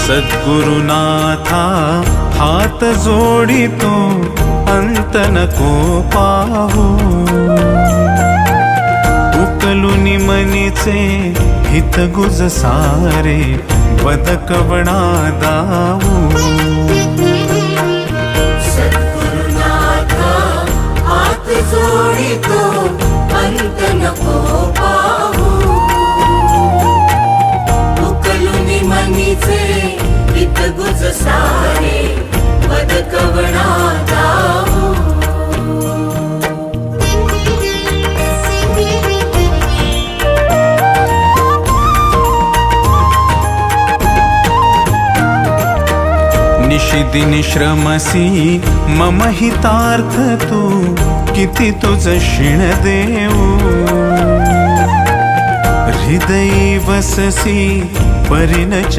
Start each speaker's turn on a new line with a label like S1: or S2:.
S1: सद्गुरुनाथा हात जोडितो अंत नको पाहू उकलुनी मनीचे हित गुज सारे बदकवणा दाऊ
S2: सद्गुरुनाथा हात जोडितो अंत नको पाहू उकलुनी मनीचे हित गुज सारे बदकवणा दाऊ निशिदिनी श्रमसी मम हितार्थ तू किती तुझ शिण देऊ हृदयी वससी परिणच